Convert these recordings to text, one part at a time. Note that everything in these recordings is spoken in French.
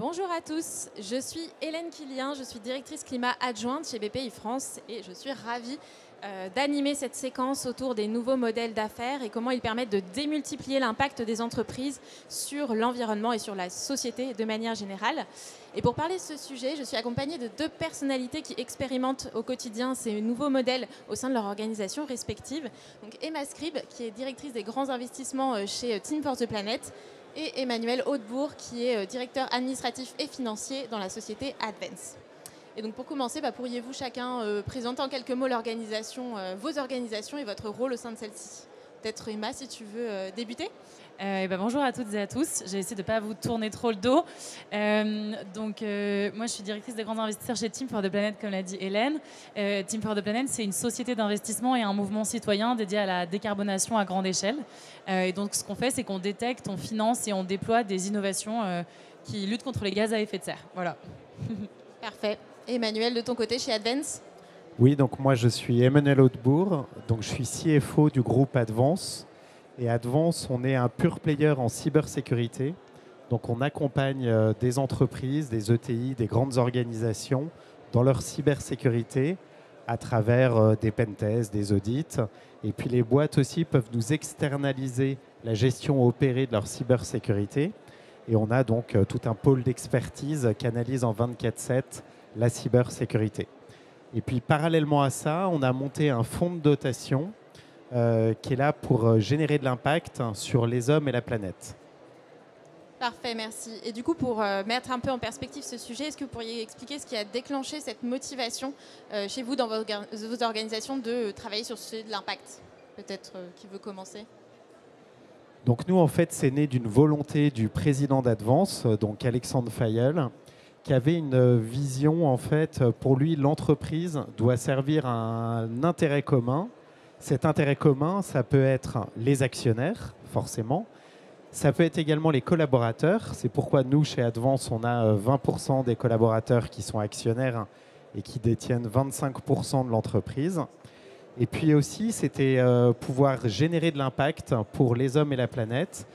Bonjour à tous, je suis Hélène Quilien, je suis directrice climat adjointe chez BPI France et je suis ravie d'animer cette séquence autour des nouveaux modèles d'affaires et comment ils permettent de démultiplier l'impact des entreprises sur l'environnement et sur la société de manière générale. Et pour parler de ce sujet, je suis accompagnée de deux personnalités qui expérimentent au quotidien ces nouveaux modèles au sein de leur organisation respective. Donc Emma Scribe, qui est directrice des grands investissements chez Team for the Planet, et Emmanuel Hautebourg, qui est directeur administratif et financier dans la société Advance. Et donc pour commencer, pourriez-vous chacun présenter en quelques mots l'organisation, vos organisations et votre rôle au sein de celle-ci? Peut-être Emma, si tu veux débuter. Bonjour à toutes et à tous. J'ai essayé de ne pas vous tourner trop le dos. Moi, je suis directrice des grands investisseurs chez Team for the Planet, comme l'a dit Hélène. Team for the Planet, c'est une société d'investissement et un mouvement citoyen dédié à la décarbonation à grande échelle. Et donc, ce qu'on fait, c'est qu'on détecte, on finance et on déploie des innovations qui luttent contre les gaz à effet de serre. Voilà. Parfait. Emmanuel, de ton côté, chez Advance? Oui, donc moi, je suis Emmanuel Hautebourg. Donc, je suis CFO du groupe Advance. Et Advance, on est un pure player en cybersécurité. Donc, on accompagne des entreprises, des ETI, des grandes organisations dans leur cybersécurité à travers des pentests, des audits. Et puis, les boîtes aussi peuvent nous externaliser la gestion opérée de leur cybersécurité. Et on a donc tout un pôle d'expertise qui analyse en 24/7 la cybersécurité. Et puis, parallèlement à ça, on a monté un fonds de dotation qui est là pour générer de l'impact sur les hommes et la planète. Parfait, merci. Et du coup, pour mettre un peu en perspective ce sujet, est-ce que vous pourriez expliquer ce qui a déclenché cette motivation chez vous, dans vos organisations, de travailler sur ce sujet de l'impact? Peut-être qui veut commencer? Donc nous, en fait, c'est né d'une volonté du président d'Advance, donc Alexandre Fayel, qui avait une vision, en fait, pour lui, l'entreprise doit servir à un intérêt commun. Cet intérêt commun, ça peut être les actionnaires, forcément. Ça peut être également les collaborateurs. C'est pourquoi nous, chez Advance, on a 20% des collaborateurs qui sont actionnaires et qui détiennent 25% de l'entreprise. Et puis aussi, c'était pouvoir générer de l'impact pour les hommes et la planète.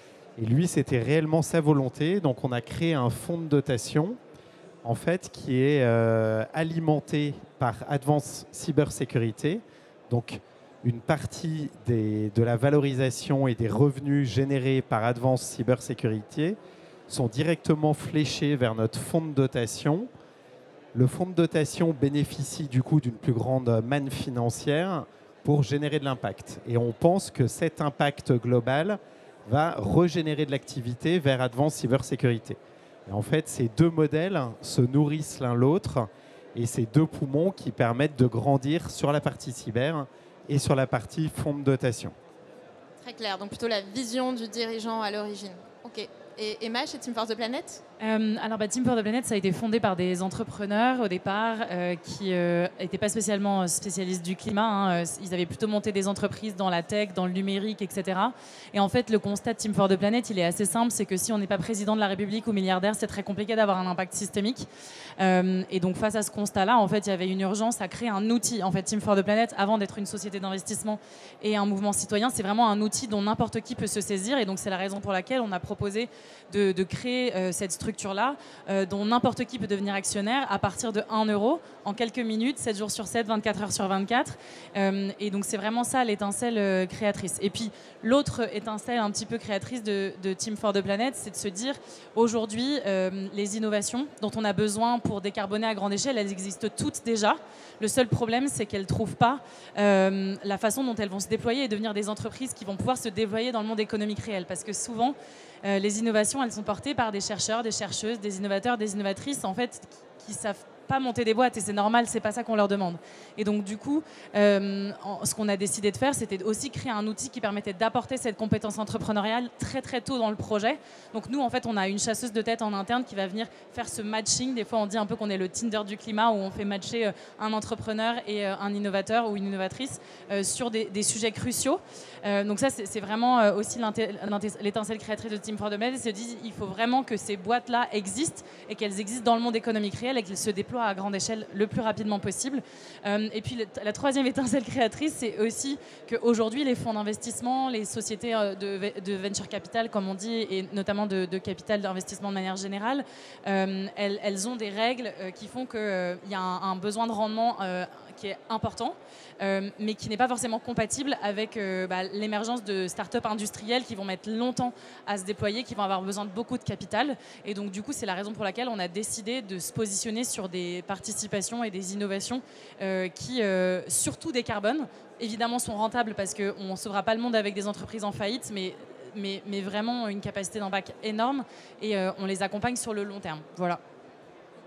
Et lui, c'était réellement sa volonté. Donc, on a créé un fonds de dotation, en fait, qui est alimenté par Advance Cybersécurité. Donc, une partie de la valorisation et des revenus générés par Advance Cybersécurité sont directement fléchés vers notre fonds de dotation. Le fonds de dotation bénéficie du coup d'une plus grande manne financière pour générer de l'impact. Et on pense que cet impact global va régénérer de l'activité vers Advance Cybersécurité. Et en fait, ces deux modèles se nourrissent l'un l'autre et ces deux poumons qui permettent de grandir sur la partie cyber et sur la partie fonds de dotation. Très clair, donc plutôt la vision du dirigeant à l'origine. Ok. Et Emma, chez Team for the Planet? Team for the Planet, ça a été fondé par des entrepreneurs au départ qui n'étaient pas spécialement spécialistes du climat. Ils avaient plutôt monté des entreprises dans la tech, dans le numérique, etc. Et en fait, le constat de Team for the Planet, il est assez simple, c'est que si on n'est pas président de la République ou milliardaire, c'est très compliqué d'avoir un impact systémique. Et donc, face à ce constat-là, en fait, il y avait une urgence à créer un outil. En fait, Team for the Planet, avant d'être une société d'investissement et un mouvement citoyen, c'est vraiment un outil dont n'importe qui peut se saisir. Et donc, c'est la raison pour laquelle on a proposé de créer cette structure-là, dont n'importe qui peut devenir actionnaire à partir de 1 euro en quelques minutes, 7 jours sur 7, 24 heures sur 24. Et donc, c'est vraiment ça l'étincelle créatrice. Et puis, l'autre étincelle un petit peu créatrice de Team for the Planet, c'est de se dire, aujourd'hui, les innovations dont on a besoin pour décarboner à grande échelle, elles existent toutes déjà. Le seul problème, c'est qu'elles ne trouvent pas la façon dont elles vont se déployer et devenir des entreprises qui vont pouvoir se déployer dans le monde économique réel. Parce que souvent, les innovations, elles sont portées par des chercheurs, des chercheuses, des innovateurs, des innovatrices, en fait, qui savent pas monter des boîtes, et c'est normal, c'est pas ça qu'on leur demande. Et donc du coup, ce qu'on a décidé de faire, c'était aussi créer un outil qui permettait d'apporter cette compétence entrepreneuriale très très tôt dans le projet. Donc nous, en fait, on a une chasseuse de tête en interne qui va venir faire ce matching. Des fois, on dit un peu qu'on est le Tinder du climat, où on fait matcher un entrepreneur et un innovateur ou une innovatrice sur des sujets cruciaux. Donc ça, c'est vraiment aussi l'étincelle créatrice de Team for the Planet. Elle se dit, il faut vraiment que ces boîtes-là existent et qu'elles existent dans le monde économique réel et qu'elles se déploient l'emploi à grande échelle le plus rapidement possible. Et puis la troisième étincelle créatrice, c'est aussi qu'aujourd'hui, les fonds d'investissement, les sociétés de venture capital, comme on dit, et notamment de capital d'investissement de manière générale, elles ont des règles qui font qu'il y a un besoin de rendement qui est important, mais qui n'est pas forcément compatible avec l'émergence de start-up industrielles qui vont mettre longtemps à se déployer, qui vont avoir besoin de beaucoup de capital. Et donc, du coup, c'est la raison pour laquelle on a décidé de se positionner sur des participations et des innovations qui, surtout décarbonent, évidemment sont rentables parce qu'on ne sauvera pas le monde avec des entreprises en faillite, mais vraiment une capacité d'impact énorme et on les accompagne sur le long terme. Voilà.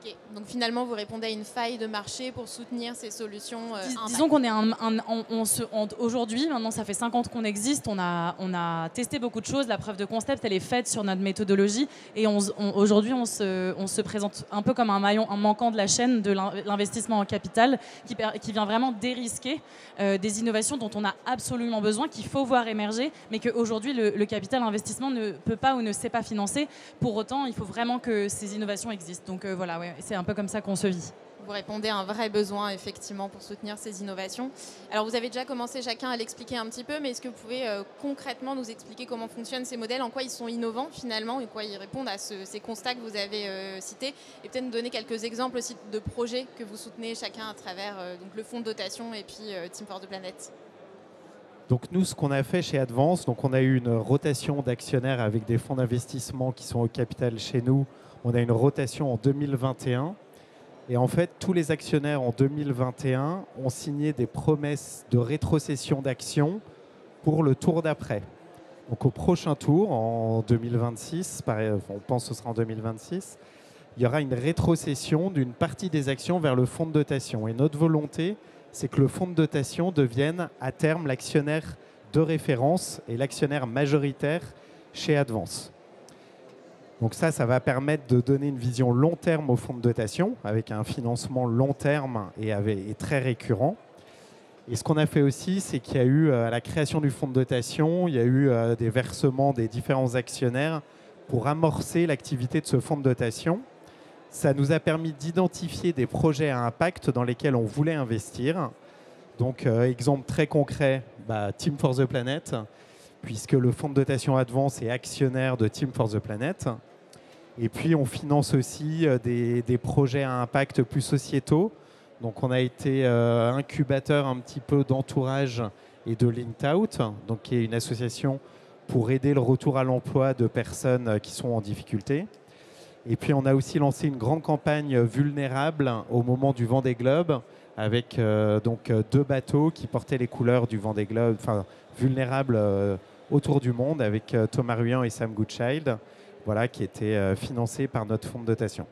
Okay. Donc finalement, vous répondez à une faille de marché pour soutenir ces solutions disons qu'on est aujourd'hui, maintenant ça fait 5 ans qu'on existe, on a testé beaucoup de choses, la preuve de concept elle est faite sur notre méthodologie et aujourd'hui on se présente un peu comme un maillon manquant de la chaîne de l'investissement en capital qui vient vraiment dérisquer des innovations dont on a absolument besoin, qu'il faut voir émerger, mais qu'aujourd'hui le capital investissement ne peut pas ou ne sait pas financer. Pour autant, il faut vraiment que ces innovations existent. Donc voilà, ouais. C'est un peu comme ça qu'on se vit. Vous répondez à un vrai besoin, effectivement, pour soutenir ces innovations. Alors, vous avez déjà commencé chacun à l'expliquer un petit peu, mais est-ce que vous pouvez concrètement nous expliquer comment fonctionnent ces modèles, en quoi ils sont innovants, finalement, et quoi ils répondent à ces constats que vous avez cités, et peut-être nous donner quelques exemples aussi de projets que vous soutenez chacun à travers donc, le fonds de dotation et puis Team for the Planet. Donc nous, ce qu'on a fait chez Advance, donc on a eu une rotation d'actionnaires avec des fonds d'investissement qui sont au capital chez nous. On a une rotation en 2021 et en fait, tous les actionnaires en 2021 ont signé des promesses de rétrocession d'actions pour le tour d'après. Donc au prochain tour, en 2026, on pense que ce sera en 2026, il y aura une rétrocession d'une partie des actions vers le fonds de dotation. Et notre volonté, c'est que le fonds de dotation devienne à terme l'actionnaire de référence et l'actionnaire majoritaire chez Advance. Donc ça va permettre de donner une vision long terme au fonds de dotation avec un financement long terme et très récurrent. Et ce qu'on a fait aussi, c'est qu'il y a eu à la création du fonds de dotation, il y a eu des versements des différents actionnaires pour amorcer l'activité de ce fonds de dotation. Ça nous a permis d'identifier des projets à impact dans lesquels on voulait investir. Donc exemple très concret, Team for the Planet, puisque le fonds de dotation Advance est actionnaire de Team for the Planet. Et puis, on finance aussi des projets à impact plus sociétaux. Donc, on a été incubateur un petit peu d'entourage et de Linked Out, donc qui est une association pour aider le retour à l'emploi de personnes qui sont en difficulté. Et puis, on a aussi lancé une grande campagne vulnérable au moment du Vendée Globe, avec donc 2 bateaux qui portaient les couleurs du Vendée Globe, enfin vulnérables autour du monde, avec Thomas Ruyant et Sam Goodchild, voilà, qui étaient financés par notre fonds de dotation.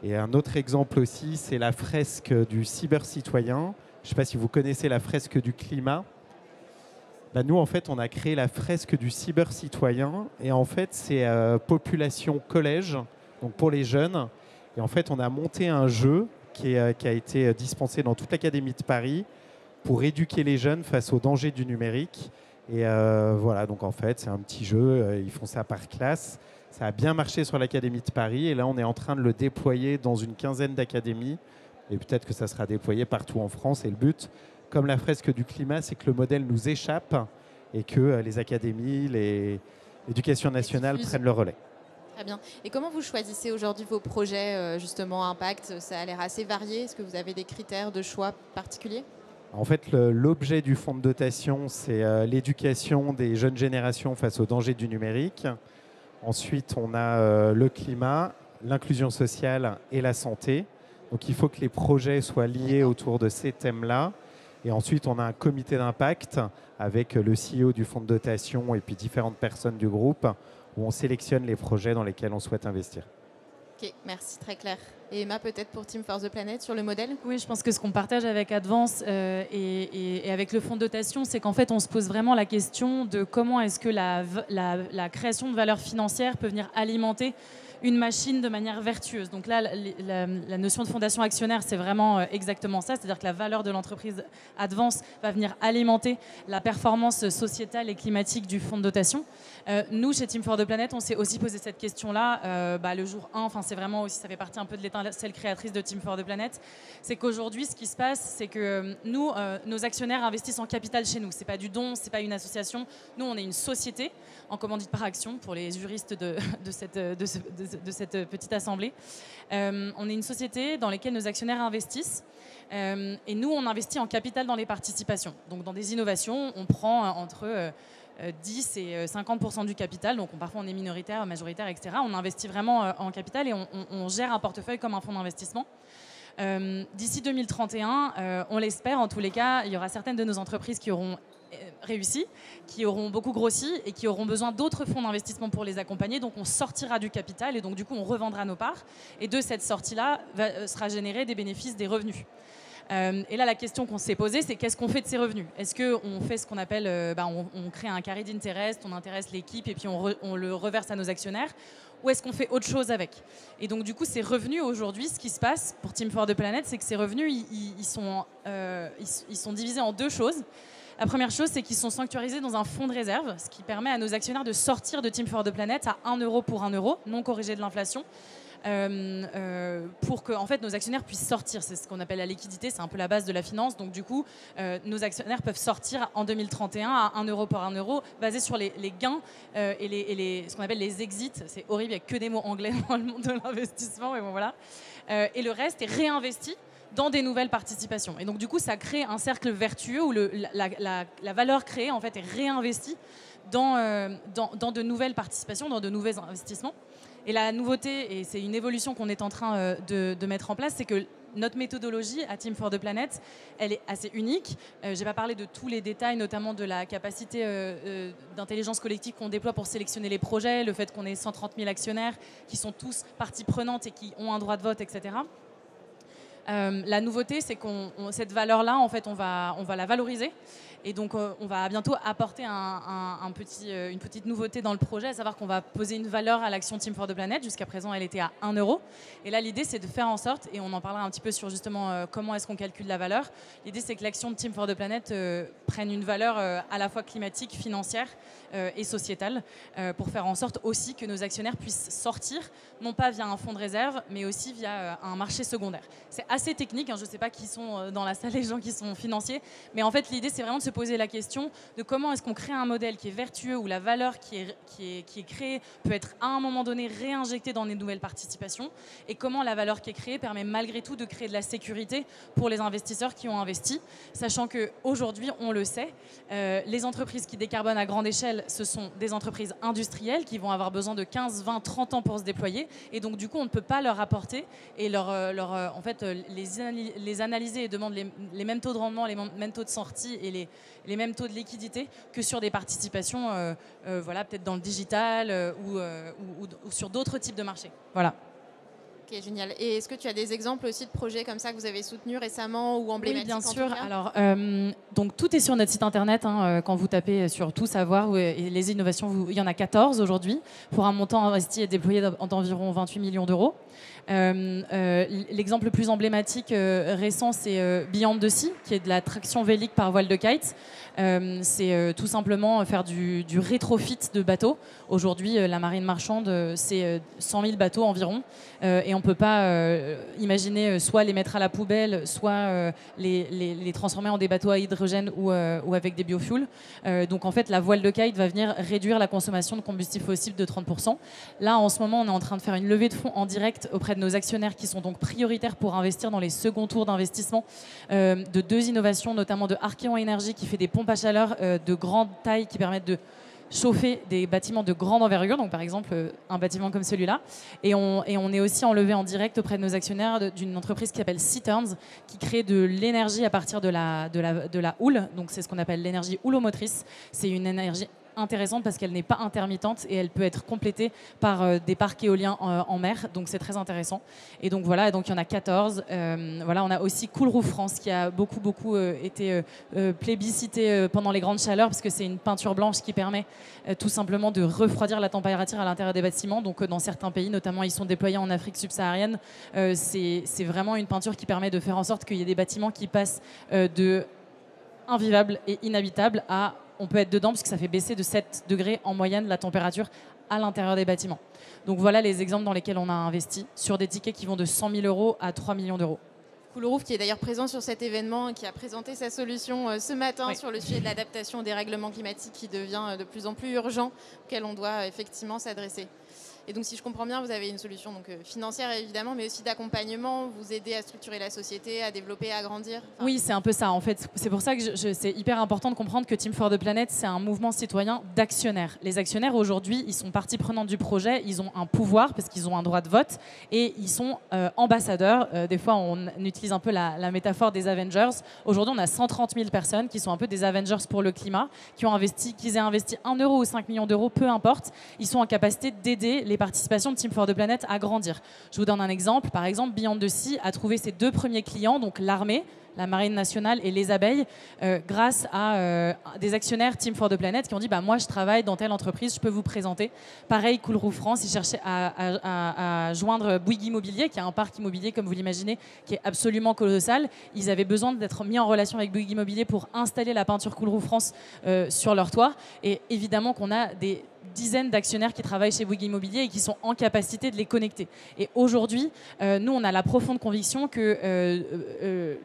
Et un autre exemple aussi, c'est la fresque du cyber-citoyen. Je ne sais pas si vous connaissez la fresque du climat. Nous, en fait, on a créé la fresque du cyber-citoyen. Et en fait, c'est population collège, donc pour les jeunes. Et en fait, on a monté un jeu qui a été dispensé dans toute l'Académie de Paris pour éduquer les jeunes face aux dangers du numérique. Et voilà, donc en fait, c'est un petit jeu. Ils font ça par classe. Ça a bien marché sur l'Académie de Paris. Et là, on est en train de le déployer dans une quinzaine d'académies. Et peut-être que ça sera déployé partout en France. Et le but, comme la fresque du climat, c'est que le modèle nous échappe et que les académies, l'éducation nationale prennent le relais. Très bien. Et comment vous choisissez aujourd'hui vos projets, justement, impact? Ça a l'air assez varié. Est-ce que vous avez des critères de choix particuliers? En fait, l'objet du fonds de dotation, c'est l'éducation des jeunes générations face aux dangers du numérique. Ensuite, on a le climat, l'inclusion sociale et la santé. Donc, il faut que les projets soient liés autour de ces thèmes-là. Et ensuite, on a un comité d'impact avec le CEO du fonds de dotation et puis différentes personnes du groupe où on sélectionne les projets dans lesquels on souhaite investir. Ok, merci, très clair. Et Emma, peut-être pour Team for the Planet sur le modèle? Oui, je pense que ce qu'on partage avec Advance et avec le fonds de dotation, c'est qu'en fait, on se pose vraiment la question de comment est-ce que la création de valeur financière peut venir alimenter une machine de manière vertueuse. Donc là, la notion de fondation actionnaire, c'est vraiment exactement ça. C'est-à-dire que la valeur de l'entreprise Advance va venir alimenter la performance sociétale et climatique du fonds de dotation. Nous, chez Team for the Planet, on s'est aussi posé cette question-là le jour 1. Enfin, c'est vraiment aussi, ça fait partie un peu de l'étincelle créatrice de Team for the Planet. C'est qu'aujourd'hui, ce qui se passe, c'est que nous, nos actionnaires investissent en capital chez nous. C'est pas du don, c'est pas une association. Nous, on est une société en commandite par action pour les juristes de cette petite assemblée. On est une société dans laquelle nos actionnaires investissent. Et nous, on investit en capital dans les participations. Donc, dans des innovations, on prend entre 10 et 50% du capital. Donc, parfois, on est minoritaire, majoritaire, etc. On investit vraiment en capital et on gère un portefeuille comme un fonds d'investissement. D'ici 2031, on l'espère, en tous les cas, il y aura certaines de nos entreprises qui auront réussi, qui auront beaucoup grossi et qui auront besoin d'autres fonds d'investissement pour les accompagner. Donc, on sortira du capital et donc, du coup, on revendra nos parts. Et de cette sortie-là, sera généré des bénéfices, des revenus. Et là, la question qu'on s'est posée, c'est qu'est-ce qu'on fait de ces revenus? Est-ce qu'on fait ce qu'on appelle, on crée un carré d'intérêt, on intéresse l'équipe et puis on le reverse à nos actionnaires? Ou est-ce qu'on fait autre chose avec? Et donc, du coup, ces revenus, aujourd'hui, ce qui se passe pour Team for the Planet, c'est que ces revenus, ils sont divisés en deux choses. La première chose, c'est qu'ils sont sanctuarisés dans un fonds de réserve, ce qui permet à nos actionnaires de sortir de Team for the Planet à 1 euro pour 1 euro, non corrigé de l'inflation, pour que en fait, nos actionnaires puissent sortir. C'est ce qu'on appelle la liquidité, c'est un peu la base de la finance. Donc du coup, nos actionnaires peuvent sortir en 2031 à 1 euro pour 1 euro, basé sur les gains et ce qu'on appelle les exits. C'est horrible, il n'y a que des mots anglais dans le monde de l'investissement, mais bon voilà. Et le reste est réinvesti dans des nouvelles participations. Et donc du coup, ça crée un cercle vertueux où la valeur créée en fait est réinvestie dans de nouvelles participations, dans de nouveaux investissements. Et la nouveauté, et c'est une évolution qu'on est en train de mettre en place, c'est que notre méthodologie à Team for the Planet, elle est assez unique. Je n'ai pas parlé de tous les détails, notamment de la capacité d'intelligence collective qu'on déploie pour sélectionner les projets, le fait qu'on ait 130 000 actionnaires qui sont tous parties prenantes et qui ont un droit de vote, etc. La nouveauté, c'est cette valeur-là, en fait, on va la valoriser. Et donc, on va bientôt apporter une petite nouveauté dans le projet, à savoir qu'on va poser une valeur à l'action Team for the Planet. Jusqu'à présent, elle était à 1 euro. Et là, l'idée, c'est de faire en sorte, et on en parlera un petit peu sur justement comment est-ce qu'on calcule la valeur. L'idée, c'est que l'action de Team for the Planet prenne une valeur à la fois climatique, financière et sociétale, pour faire en sorte aussi que nos actionnaires puissent sortir, non pas via un fonds de réserve, mais aussi via un marché secondaire. C'est assez technique, hein, je ne sais pas qui sont dans la salle, les gens qui sont financiers, mais en fait, l'idée, c'est vraiment de se poser la question de comment est-ce qu'on crée un modèle qui est vertueux, où la valeur qui est créée peut être à un moment donné réinjectée dans des nouvelles participations, et comment la valeur qui est créée permet malgré tout de créer de la sécurité pour les investisseurs qui ont investi, sachant qu'aujourd'hui, on le sait, les entreprises qui décarbonent à grande échelle, ce sont des entreprises industrielles qui vont avoir besoin de 15, 20, 30 ans pour se déployer, et donc du coup, on ne peut pas leur apporter et en fait, les analyser et demander les mêmes taux de rendement, les mêmes taux de sortie et les mêmes taux de liquidité que sur des participations peut-être dans le digital ou sur d'autres types de marchés. Voilà. Ok, génial. Et est-ce que tu as des exemples aussi de projets comme ça que vous avez soutenus récemment ou emblématiques? Oui, bien sûr. Alors, donc tout est sur notre site internet. Quand vous tapez sur Tout savoir, et les innovations, il y en a 14 aujourd'hui, pour un montant investi et déployé d'environ 28 millions d'euros. L'exemple le plus emblématique récent, c'est Beyond the Sea, qui est de la traction vélique par voile de kite. C'est tout simplement faire du rétrofit de bateaux. Aujourd'hui, la marine marchande, c'est 100 000 bateaux environ. Et on ne peut pas imaginer soit les mettre à la poubelle, soit les transformer en des bateaux à hydrogène ou avec des biofuels. Donc en fait, la voile de kite va venir réduire la consommation de combustibles fossiles de 30%. Là, en ce moment, on est en train de faire une levée de fonds en direct auprès de nos actionnaires qui sont donc prioritaires pour investir dans les seconds tours d'investissement de 2 innovations, notamment de Archeon Énergie qui fait des pompes à chaleur de grande taille qui permettent de chauffer des bâtiments de grande envergure, donc par exemple un bâtiment comme celui-là. Et on est aussi en levée en direct auprès de nos actionnaires d'une entreprise qui s'appelle Seaturns, qui crée de l'énergie à partir de la houle. Donc c'est ce qu'on appelle l'énergie houlomotrice. C'est une énergie intéressante parce qu'elle n'est pas intermittente et elle peut être complétée par des parcs éoliens en mer. Donc c'est très intéressant. Et donc voilà, donc il y en a 14. Voilà, on a aussi Cool Roof France qui a beaucoup été plébiscité pendant les grandes chaleurs parce que c'est une peinture blanche qui permet tout simplement de refroidir la température à l'intérieur des bâtiments. Donc dans certains pays, notamment ils sont déployés en Afrique subsaharienne, c'est vraiment une peinture qui permet de faire en sorte qu'il y ait des bâtiments qui passent de invivable et inhabitable à on peut être dedans puisque ça fait baisser de 7 degrés en moyenne la température à l'intérieur des bâtiments. Donc voilà les exemples dans lesquels on a investi sur des tickets qui vont de 100 000 € à 3 millions d'euros. Cool Roof qui est d'ailleurs présent sur cet événement, qui a présenté sa solution ce matin sur le sujet de l'adaptation au dérèglement climatique qui devient de plus en plus urgent, auquel on doit effectivement s'adresser. Et donc, si je comprends bien, vous avez une solution donc, financière, évidemment, mais aussi d'accompagnement, vous aider à structurer la société, à développer, à grandir. Oui, c'est un peu ça, en fait. C'est pour ça que c'est hyper important de comprendre que Team for the Planet, c'est un mouvement citoyen d'actionnaires. Les actionnaires, aujourd'hui, ils sont partie prenante du projet, ils ont un pouvoir, parce qu'ils ont un droit de vote, et ils sont ambassadeurs. Des fois, on utilise un peu la métaphore des Avengers. Aujourd'hui, on a 130 000 personnes qui sont un peu des Avengers pour le climat, qui ont investi, qu'ils aient investi 1 € ou 5 millions d'euros, peu importe. Ils sont en capacité d'aider les participation de Team for the Planet à grandir. Je vous donne un exemple. Par exemple, Beyond the Sea a trouvé ses 2 premiers clients, donc l'armée, la Marine nationale et les abeilles, grâce à des actionnaires Team for the Planet qui ont dit bah, « moi, je travaille dans telle entreprise, je peux vous présenter ». Pareil, Cool Roof France, ils cherchaient à joindre Bouygues Immobilier, qui a un parc immobilier, comme vous l'imaginez, qui est absolument colossal. Ils avaient besoin d'être mis en relation avec Bouygues Immobilier pour installer la peinture Cool Roof France sur leur toit. Et évidemment qu'on a des dizaines d'actionnaires qui travaillent chez Bouygues Immobilier et qui sont en capacité de les connecter. Et aujourd'hui, nous, on a la profonde conviction que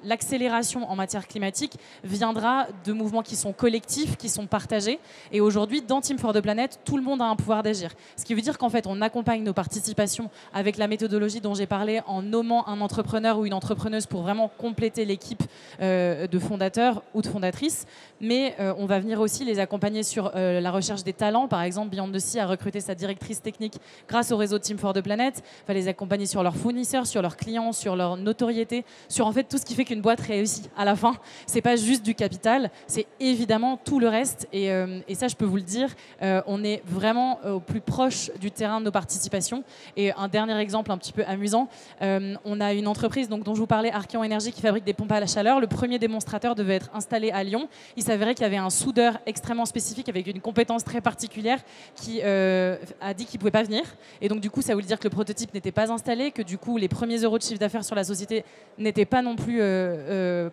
l'accélération en matière climatique viendra de mouvements qui sont collectifs, qui sont partagés. Et aujourd'hui, dans Team for the Planet, tout le monde a un pouvoir d'agir. Ce qui veut dire qu'en fait, on accompagne nos participations avec la méthodologie dont j'ai parlé en nommant un entrepreneur ou une entrepreneuse pour vraiment compléter l'équipe de fondateurs ou de fondatrices. Mais on va venir aussi les accompagner sur la recherche des talents. Par exemple, Beyond the Sea a recruté sa directrice technique grâce au réseau Team for the Planet. On va les accompagner sur leurs fournisseurs, sur leurs clients, sur leur notoriété, sur en fait tout ce qui fait qu'une boîte réussit à la fin. C'est pas juste du capital, c'est évidemment tout le reste. Et ça, je peux vous le dire, on est vraiment au plus proche du terrain de nos participations. Et un dernier exemple un petit peu amusant, on a une entreprise donc, dont je vous parlais, Archeon Énergie, qui fabrique des pompes à la chaleur. Le premier démonstrateur devait être installé à Lyon. Il s'avérait qu'il y avait un soudeur extrêmement spécifique avec une compétence très particulière qui a dit qu'il ne pouvait pas venir. Et donc, du coup, ça voulait dire que le prototype n'était pas installé, que du coup, les premiers euros de chiffre d'affaires sur la société n'étaient pas non plus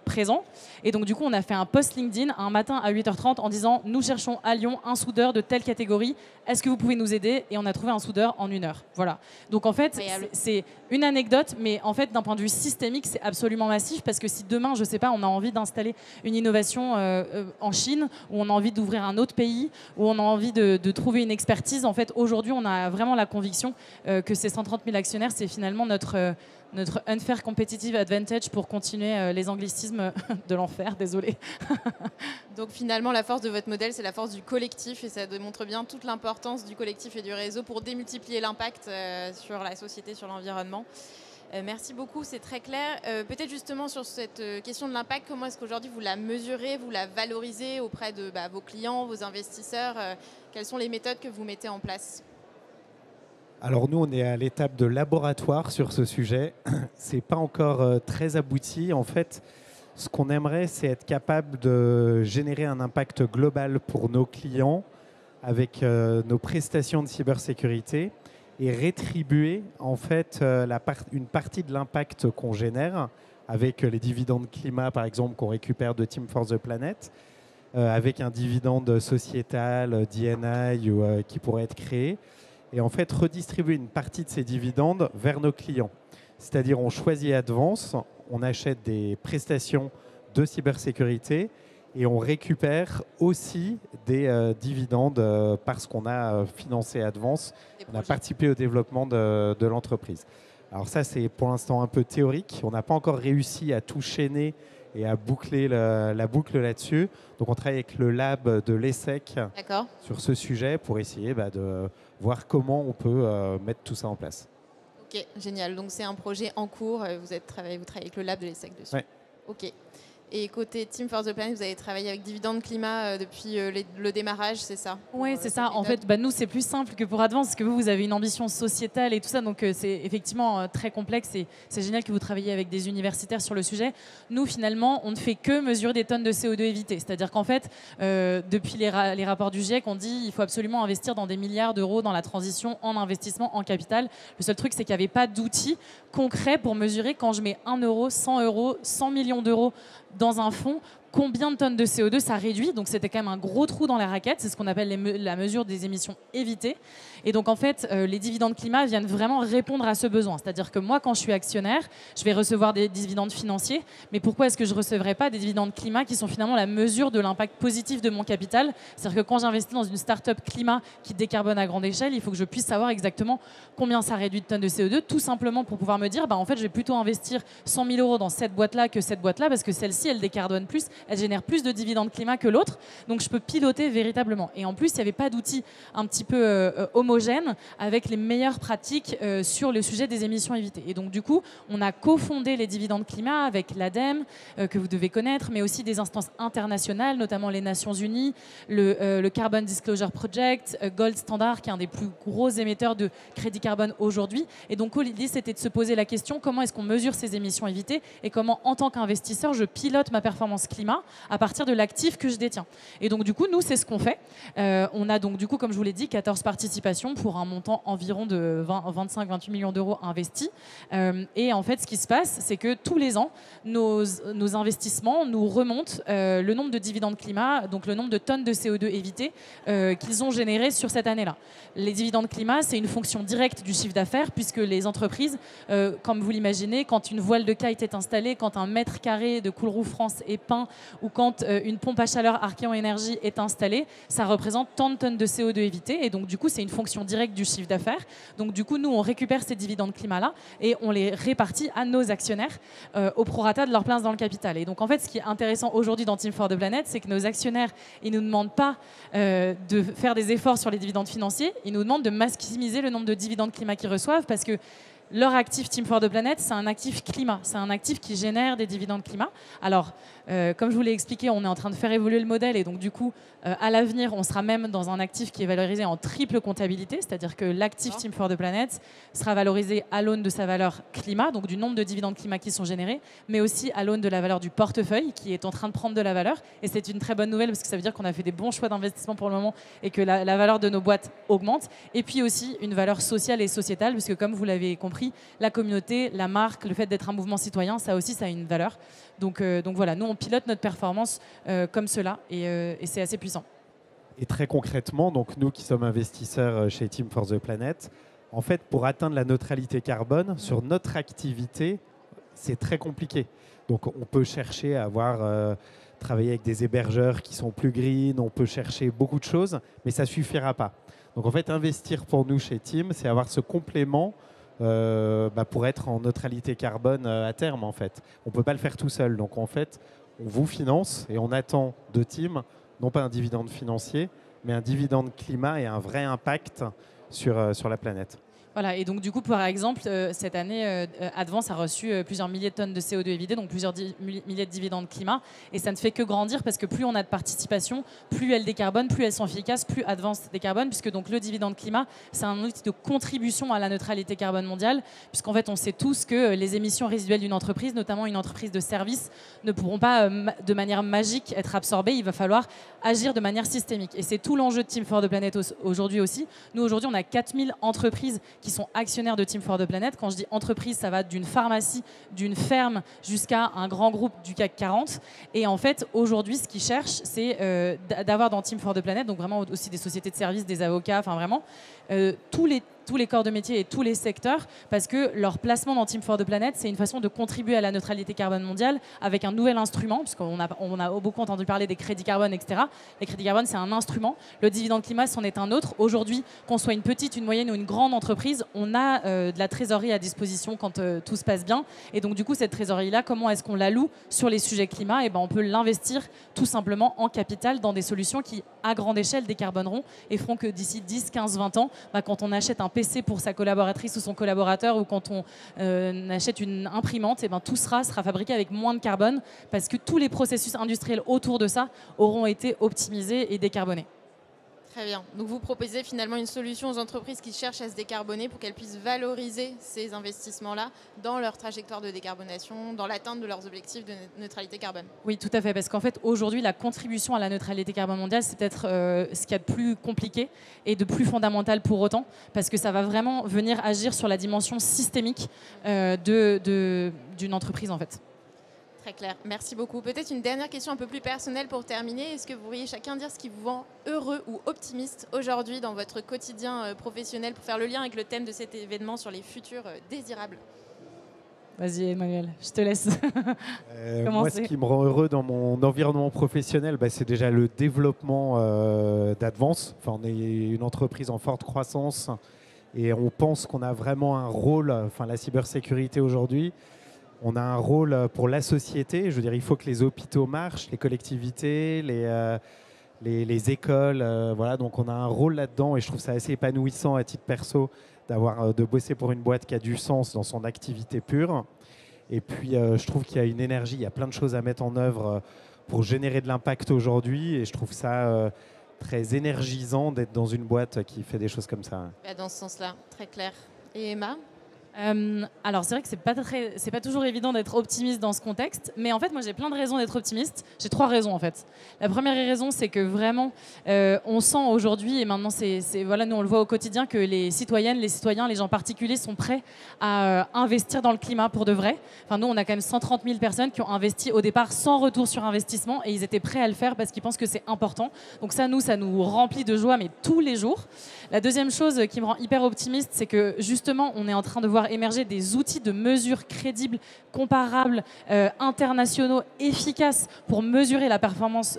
présents. Et donc, du coup, on a fait un post LinkedIn un matin à 8h30 en disant « Nous cherchons à Lyon un soudeur de telle catégorie. Est-ce que vous pouvez nous aider ?» Et on a trouvé un soudeur en 1 heure. Voilà. Donc, en fait, c'est une anecdote, mais en fait, d'un point de vue systémique, c'est absolument massif parce que si demain, je ne sais pas, on a envie d'installer une innovation en Chine, ou on a envie d'ouvrir un autre pays, ou on a envie de trouver une expertise, en fait, aujourd'hui, on a vraiment la conviction que ces 130 000 actionnaires, c'est finalement notre unfair competitive advantage pour continuer les anglicismes de l'enfer, désolé. Donc finalement, la force de votre modèle, c'est la force du collectif et ça démontre bien toute l'importance du collectif et du réseau pour démultiplier l'impact sur la société, sur l'environnement. Merci beaucoup, c'est très clair. Peut-être justement sur cette question de l'impact, comment est-ce qu'aujourd'hui vous la mesurez, vous la valorisez auprès de vos clients, vos investisseurs quelles sont les méthodes que vous mettez en place ? Alors nous, on est à l'étape de laboratoire sur ce sujet. C'est pas encore très abouti. En fait, ce qu'on aimerait, c'est être capable de générer un impact global pour nos clients avec nos prestations de cybersécurité et rétribuer en fait une partie de l'impact qu'on génère avec les dividendes climat, par exemple, qu'on récupère de Team for the Planet, avec un dividende sociétal, D&I qui pourrait être créé. Et en fait redistribuer une partie de ces dividendes vers nos clients. C'est-à-dire on choisit Advance, on achète des prestations de cybersécurité et on récupère aussi des dividendes parce qu'on a financé Advance, on a participé au développement de l'entreprise. Alors ça, c'est pour l'instant un peu théorique. On n'a pas encore réussi à tout chaîner et à boucler la boucle là-dessus. Donc on travaille avec le lab de l'ESSEC sur ce sujet pour essayer de voir comment on peut mettre tout ça en place. Ok, génial. Donc c'est un projet en cours. Vous travaillez avec le lab de l'ESSEC dessus. Ouais. Ok. Et côté Team for the Planet, vous avez travaillé avec Dividende Climat depuis le démarrage, c'est ça? Oui, c'est ça. En fait, nous, c'est plus simple que pour Advance, parce que vous avez une ambition sociétale et tout ça. Donc, c'est effectivement très complexe. Et c'est génial que vous travailliez avec des universitaires sur le sujet. Nous, finalement, on ne fait que mesurer des tonnes de CO2 évitées. C'est-à-dire qu'en fait, depuis les rapports du GIEC, on dit qu'il faut absolument investir dans des milliards d'euros dans la transition en investissement, en capital. Le seul truc, c'est qu'il n'y avait pas d'outils concrets pour mesurer quand je mets 1 euro, 100 euros, 100 millions d'euros dans un fonds, combien de tonnes de CO2 ça réduit. Donc c'était quand même un gros trou dans la raquette. C'est ce qu'on appelle la mesure des émissions évitées. Et donc en fait, les dividendes climat viennent vraiment répondre à ce besoin. C'est-à-dire que moi, quand je suis actionnaire, je vais recevoir des dividendes financiers. Mais pourquoi est-ce que je ne recevrais pas des dividendes climat qui sont finalement la mesure de l'impact positif de mon capital? C'est-à-dire que quand j'investis dans une start-up climat qui décarbone à grande échelle, il faut que je puisse savoir exactement combien ça réduit de tonnes de CO2, tout simplement pour pouvoir me dire, en fait, je vais plutôt investir 100 000 euros dans cette boîte-là que cette boîte-là, parce que celle-ci, elle décarbone plus, elle génère plus de dividendes climat que l'autre. Donc je peux piloter véritablement. Et en plus, il n'y avait pas d'outils un petit peu homogènes avec les meilleures pratiques sur le sujet des émissions évitées. Et donc du coup, on a cofondé les dividendes climat avec l'ADEME, que vous devez connaître, mais aussi des instances internationales, notamment les Nations Unies, le Carbon Disclosure Project, Gold Standard, qui est un des plus gros émetteurs de crédit carbone aujourd'hui. Et donc l'idée, c'était de se poser la question, comment est-ce qu'on mesure ces émissions évitées et comment, en tant qu'investisseur, je pilote ma performance climat à partir de l'actif que je détiens. Et donc du coup, nous, c'est ce qu'on fait. On a donc du coup, comme je vous l'ai dit, 14 participations pour un montant environ de 25-28 millions d'euros investis. Et en fait, ce qui se passe, c'est que tous les ans, nos investissements nous remontent le nombre de dividendes climat, donc le nombre de tonnes de CO2 évitées qu'ils ont généré sur cette année-là. Les dividendes climat, c'est une fonction directe du chiffre d'affaires, puisque les entreprises, comme vous l'imaginez, quand une voile de kite est installée, quand un mètre carré de Coolroof France est peint, ou quand une pompe à chaleur Archeon Énergie est installée, ça représente tant de tonnes de CO2 évitées. Et donc, du coup, c'est une fonction directe du chiffre d'affaires. Donc, du coup, nous, on récupère ces dividendes climat-là et on les répartit à nos actionnaires au prorata de leur place dans le capital. Et donc, en fait, ce qui est intéressant aujourd'hui dans Team for the Planet, c'est que nos actionnaires, ils ne nous demandent pas de faire des efforts sur les dividendes financiers, ils nous demandent de maximiser le nombre de dividendes climat qu'ils reçoivent, parce que leur actif Team for the Planet, c'est un actif climat. C'est un actif qui génère des dividendes climat. Alors, comme je vous l'ai expliqué, on est en train de faire évoluer le modèle et donc du coup, à l'avenir, on sera même dans un actif qui est valorisé en triple comptabilité, c'est-à-dire que l'actif Team for the Planet sera valorisé à l'aune de sa valeur climat, donc du nombre de dividendes climat qui sont générés, mais aussi à l'aune de la valeur du portefeuille qui est en train de prendre de la valeur. Et c'est une très bonne nouvelle parce que ça veut dire qu'on a fait des bons choix d'investissement pour le moment et que la valeur de nos boîtes augmente. Et puis aussi une valeur sociale et sociétale, parce que comme vous l'avez compris, la communauté, la marque, le fait d'être un mouvement citoyen, ça aussi, ça a une valeur. Donc voilà, nous, on pilote notre performance comme cela et c'est assez puissant. Et très concrètement, donc nous qui sommes investisseurs chez Team for the Planet, en fait, pour atteindre la neutralité carbone, sur notre activité, c'est très compliqué. Donc on peut chercher à travailler avec des hébergeurs qui sont plus green, on peut chercher beaucoup de choses, mais ça ne suffira pas. Donc en fait, investir pour nous chez Team, c'est avoir ce complément pour être en neutralité carbone à terme, en fait. On ne peut pas le faire tout seul. Donc, en fait, on vous finance et on attend de Team, non pas un dividende financier, mais un dividende climat et un vrai impact sur la planète. Voilà, et donc du coup, par exemple, cette année, Advance a reçu plusieurs milliers de tonnes de CO2 évitées, donc plusieurs milliers de dividendes climat, et ça ne fait que grandir parce que plus on a de participation, plus elles décarbonent, plus elles sont efficaces, plus Advance décarbone, puisque donc le dividende climat, c'est un outil de contribution à la neutralité carbone mondiale, puisqu'en fait, on sait tous que les émissions résiduelles d'une entreprise, notamment une entreprise de service, ne pourront pas de manière magique être absorbées. Il va falloir agir de manière systémique, et c'est tout l'enjeu de Team for the Planet aujourd'hui aussi. Nous, aujourd'hui, on a 4000 entreprises qui sont actionnaires de Team for the Planet. Quand je dis entreprise, ça va d'une pharmacie, d'une ferme, jusqu'à un grand groupe du CAC 40. Et en fait, aujourd'hui, ce qu'ils cherchent, c'est d'avoir dans Team for the Planet, donc vraiment aussi des sociétés de services, des avocats, enfin vraiment, tous les corps de métier et tous les secteurs, parce que leur placement dans Team for the Planet, c'est une façon de contribuer à la neutralité carbone mondiale avec un nouvel instrument, puisqu'on a beaucoup entendu parler des crédits carbone, etc. Les crédits carbone, c'est un instrument. Le dividende climat, c'en est un autre. Aujourd'hui, qu'on soit une petite, une moyenne ou une grande entreprise, on a de la trésorerie à disposition quand tout se passe bien. Et donc, du coup, cette trésorerie-là, comment est-ce qu'on la loue sur les sujets climat? On peut l'investir tout simplement en capital dans des solutions qui, à grande échelle, décarboneront et feront que d'ici 10, 15, 20 ans, quand on achète un PC pour sa collaboratrice ou son collaborateur, ou quand on achète une imprimante, et ben, tout sera fabriqué avec moins de carbone parce que tous les processus industriels autour de ça auront été optimisés et décarbonés. Très bien. Donc vous proposez finalement une solution aux entreprises qui cherchent à se décarboner pour qu'elles puissent valoriser ces investissements-là dans leur trajectoire de décarbonation, dans l'atteinte de leurs objectifs de neutralité carbone. Oui, tout à fait. Parce qu'en fait, aujourd'hui, la contribution à la neutralité carbone mondiale, c'est peut-être ce qu'il y a de plus compliqué et de plus fondamental pour autant, parce que ça va vraiment venir agir sur la dimension systémique d'une entreprise, en fait. Très clair, merci beaucoup. Peut-être une dernière question un peu plus personnelle pour terminer. Est-ce que vous pourriez chacun dire ce qui vous rend heureux ou optimiste aujourd'hui dans votre quotidien professionnel pour faire le lien avec le thème de cet événement sur les futurs désirables? Vas-y Emmanuel, je te laisse. Moi, ce qui me rend heureux dans mon environnement professionnel, c'est déjà le développement d'Advance. Enfin, on est une entreprise en forte croissance et on pense qu'on a vraiment un rôle, la cybersécurité aujourd'hui, on a un rôle pour la société. Je veux dire, il faut que les hôpitaux marchent, les collectivités, les écoles. Voilà, donc on a un rôle là-dedans et je trouve ça assez épanouissant à titre perso de bosser pour une boîte qui a du sens dans son activité pure. Et puis, je trouve qu'il y a une énergie, il y a plein de choses à mettre en œuvre pour générer de l'impact aujourd'hui. Et je trouve ça très énergisant d'être dans une boîte qui fait des choses comme ça. Dans ce sens-là, très clair. Et Emma ? Alors c'est vrai que c'est pas toujours évident d'être optimiste dans ce contexte, mais en fait moi j'ai plein de raisons d'être optimiste. J'ai 3 raisons en fait. La première raison, c'est que vraiment on sent aujourd'hui, et maintenant voilà, nous on le voit au quotidien, que les citoyennes, les citoyens, les gens particuliers sont prêts à investir dans le climat pour de vrai. Enfin, nous on a quand même 130 000 personnes qui ont investi au départ sans retour sur investissement, et ils étaient prêts à le faire parce qu'ils pensent que c'est important. Donc ça nous remplit de joie, mais tous les jours. La deuxième chose qui me rend hyper optimiste, c'est que justement on est en train de voir émerger des outils de mesure crédibles, comparables, internationaux, efficaces pour mesurer la performance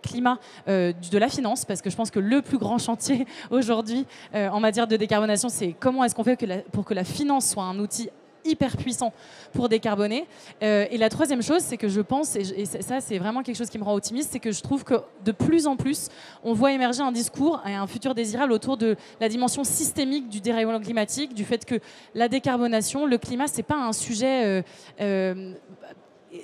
climat de la finance, parce que je pense que le plus grand chantier aujourd'hui en matière de décarbonation, c'est comment est-ce qu'on fait pour que la finance soit un outil hyper puissant pour décarboner. Et la troisième chose, c'est que je pense, et ça c'est vraiment quelque chose qui me rend optimiste, c'est que je trouve que de plus en plus, on voit émerger un discours et un futur désirable autour de la dimension systémique du dérèglement climatique, du fait que la décarbonation, le climat, c'est pas un sujet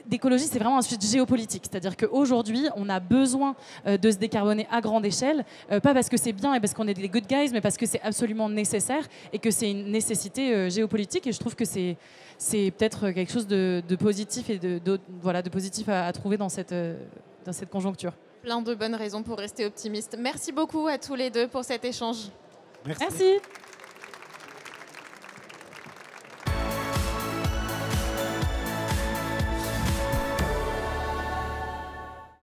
d'écologie, c'est vraiment un sujet géopolitique. C'est-à-dire qu'aujourd'hui, on a besoin de se décarboner à grande échelle, pas parce que c'est bien et parce qu'on est des good guys, mais parce que c'est absolument nécessaire et que c'est une nécessité géopolitique. Et je trouve que c'est peut-être quelque chose de positif et de positif à trouver dans cette conjoncture. Plein de bonnes raisons pour rester optimiste. Merci beaucoup à tous les deux pour cet échange. Merci. Merci.